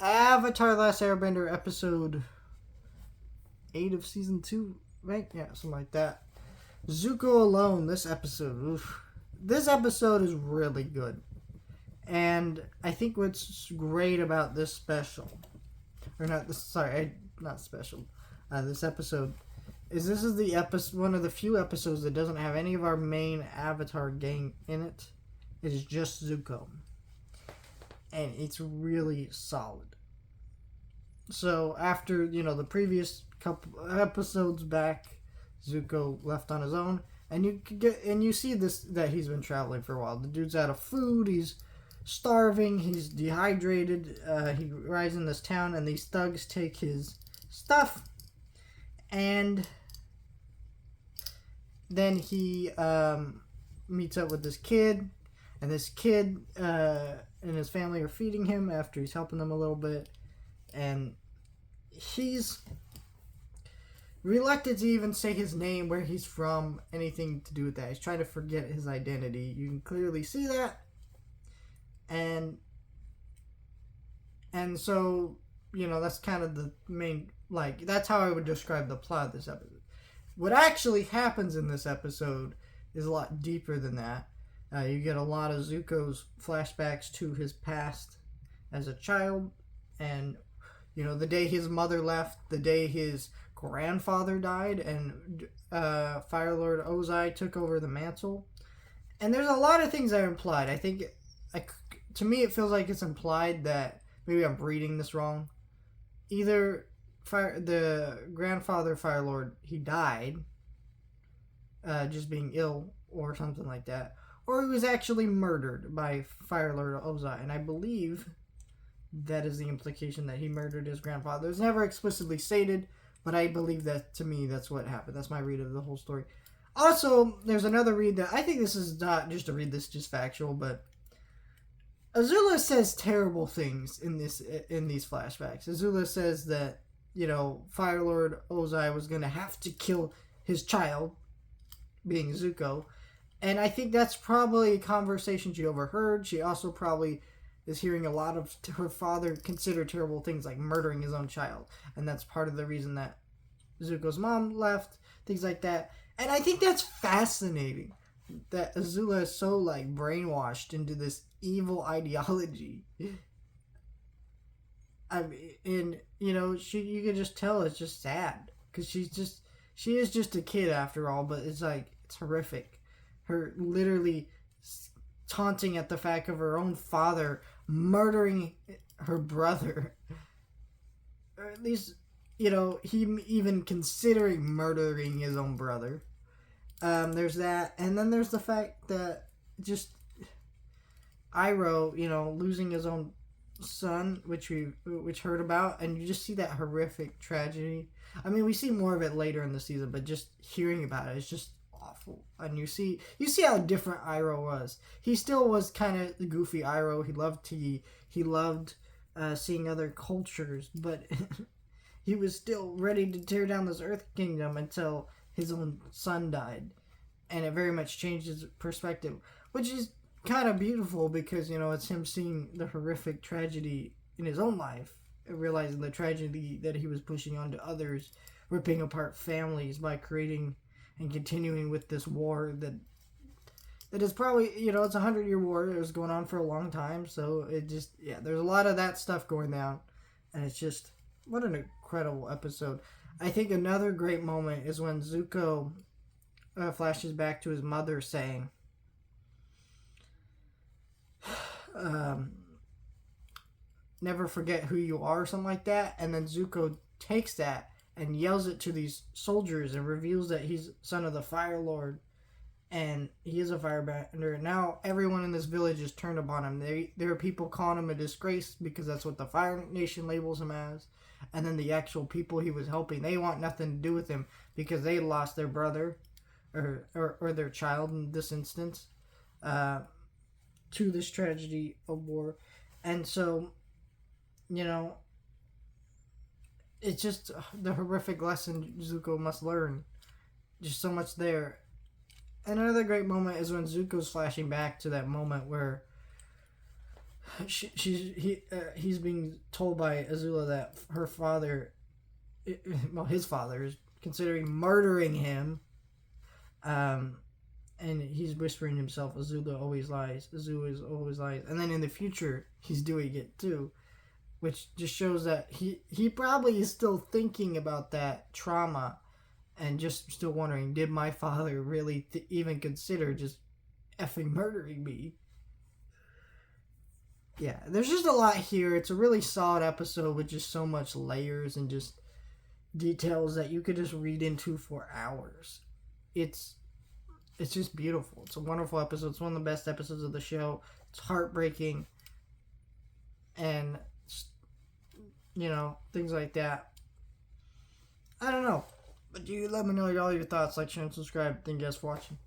Avatar: Last Airbender, episode 8 of season 2, right? Yeah, something like that. Zuko alone, this episode. Oof. This episode is really good. And I think what's great about this special, or not this, sorry, not special, this episode, is this is the episode, one of the few episodes that doesn't have any of our main Avatar gang in it. It is just Zuko. And it's really solid. So after, the previous couple episodes back, Zuko left on his own, and you see this, that he's been traveling for a while. The dude's out of food, he's starving, he's dehydrated. He arrives in this town, and these thugs take his stuff, and then he meets up with this kid, and this kid and his family are feeding him after he's helping them a little bit, and he's reluctant to even say his name, where he's from, anything to do with that. He's trying to forget his identity. You can clearly see that. And so, that's kind of the main, that's how I would describe the plot of this episode. What actually happens in this episode is a lot deeper than that. You get a lot of Zuko's flashbacks to his past as a child, and the day his mother left, the day his grandfather died, and Fire Lord Ozai took over the mantle. And there's a lot of things that are implied. I think, to me, it feels like it's implied that, maybe I'm reading this wrong, either the grandfather Fire Lord, he died, just being ill or something like that, or he was actually murdered by Fire Lord Ozai. And I believe that is the implication, that he murdered his grandfather. It was never explicitly stated, but I believe that, to me, that's what happened. That's my read of the whole story. Also, there's another read that I think this is not just a read, this is just factual, but Azula says terrible things in these flashbacks. Azula says that, Fire Lord Ozai was going to have to kill his child, being Zuko. And I think that's probably a conversation she overheard. She also probably is hearing a lot of her father consider terrible things, like murdering his own child. And that's part of the reason that Zuko's mom left, things like that. And I think that's fascinating, that Azula is so, brainwashed into this evil ideology. I mean, and, you can just tell it's just sad. Because she is just a kid after all, but it's horrific. Her literally taunting at the fact of her own father murdering her brother. Or at least, he even considering murdering his own brother. There's that. And then there's the fact that just Iroh, losing his own son, which heard about, and you just see that horrific tragedy. I mean, we see more of it later in the season, but just hearing about it is just awful. And you see how different Iroh was. He still was kind of the goofy Iroh. He loved tea. He loved seeing other cultures, but he was still ready to tear down this Earth Kingdom until his own son died. And it very much changed his perspective, which is kind of beautiful, because, it's him seeing the horrific tragedy in his own life, and realizing the tragedy that he was pushing onto others, ripping apart families by creating and continuing with this war that is probably, it's a 100-year war. It was going on for a long time, so it just, there's a lot of that stuff going down, and it's just, what an incredible episode. I think another great moment is when Zuko flashes back to his mother saying, never forget who you are, or something like that, and then Zuko takes that and yells it to these soldiers and reveals that he's son of the Fire Lord, and he is a firebender. Now everyone in this village is turned upon him. There are people calling him a disgrace, because that's what the Fire Nation labels him as. And then the actual people he was helping, they want nothing to do with him, because they lost their brother or their child in this instance to this tragedy of war. And so, it's just the horrific lesson Zuko must learn. Just so much there. And another great moment is when Zuko's flashing back to that moment where he's being told by Azula that her father, well, his father is considering murdering him. And he's whispering to himself, Azula always lies. Azula always lies. And then in the future, he's doing it too, which just shows that he probably is still thinking about that trauma, and just still wondering, did my father really even consider just effing murdering me? Yeah, there's just a lot here. It's a really solid episode with just so much layers and just details that you could just read into for hours. It's just beautiful. It's a wonderful episode. It's one of the best episodes of the show. It's heartbreaking, and things like that. I don't know, but you let me know all your thoughts. Like, share, and subscribe. Thank you guys for watching.